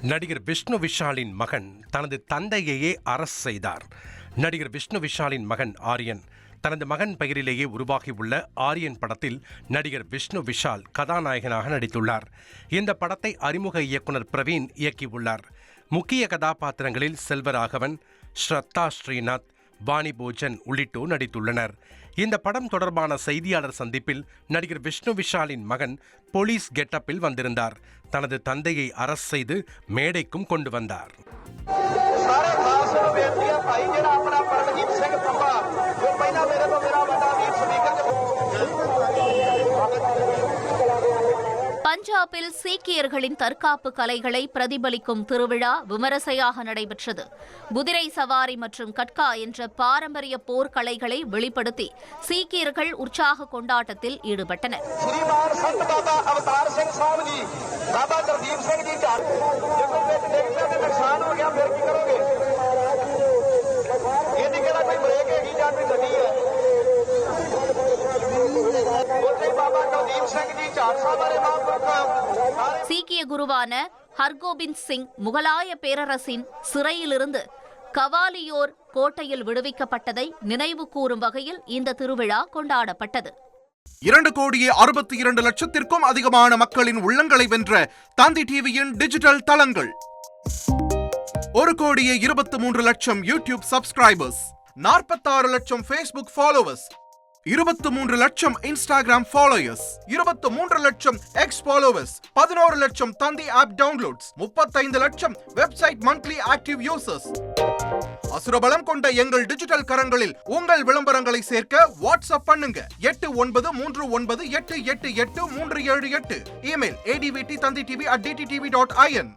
நடிகர் விஷ்ணு விஷாலின் மகன் தனது தந்தையையே அரசு செய்தார். நடிகர் விஷ்ணு விஷாலின் மகன் ஆரியன் தனது மகன் பெயரிலேயே உருவாகியுள்ள ஆரியன் படத்தில் நடிகர் விஷ்ணு விஷால் கதாநாயகனாக நடித்துள்ளார். இந்த படத்தை அறிமுக இயக்குனர் பிரவீன் இயக்கியுள்ளார். முக்கிய கதாபாத்திரங்களில் செல்வராகவன், ஸ்ரத்தா ஸ்ரீநாத், பாணி போஜன் உள்ளிட்டோர் நடித்துள்ளனர். இந்த படம் தொடர்பான செய்தியாளர் சந்திப்பில் நடிகர் விஷ்ணு விஷாலின் மகன் போலீஸ் கெட்டப்பில் வந்திருந்தார். தனது தந்தையை அரசு செய்து மேடைக்கும் கொண்டு வந்தார். பஞ்சாபில் சீக்கியர்களின் தற்காப்பு கலைகளை பிரதிபலிக்கும் திருவிழா விமரிசையாக நடைபெற்றது. குதிரை சவாரி மற்றும் கட்கா என்ற பாரம்பரிய போர்க்கலைகளை வெளிப்படுத்தி சீக்கியர்கள் உற்சாக கொண்டாட்டத்தில் ஈடுபட்டனர். சீக்கிய குருவான ஹர்கோபிந்த் சிங் முகலாய பேரரசின் சிறையிலிருந்து கவாலியோர் கோட்டையில் விடுவிக்கப்பட்டதை நினைவு கூறும் வகையில் இந்த திருவிழா கொண்டாடப்பட்டது. 2,62,00,000 அதிகமான மக்களின் உள்ளங்களை வென்ற தந்தி டிவியின் டிஜிட்டல் தளங்கள், 1,23,00,000 யூடியூப் சப்ஸ்கிரைபர்ஸ், 46 லட்சம் ஃபேஸ்புக் ஃபாலோவர்ஸ், 23 லட்சம் இன்ஸ்டாகிராம் ஃபாலோயர்ஸ், 23 லட்சம் எக்ஸ் ஃபாலோவர்ஸ், 11 லட்சம் தந்தி ஆப் டவுன்லோட்ஸ், 35 லட்சம் வெப்சைட் மந்த்லி ஆக்டிவ் யூசர்ஸ். அசுரபலம் கொண்ட எங்கள் டிஜிட்டல் கரங்களில் உங்கள் விளம்பரங்களை சேர்க்க வாட்ஸ்அப் பண்ணுங்க. 8939888378. Email advttanditv@dttv.in.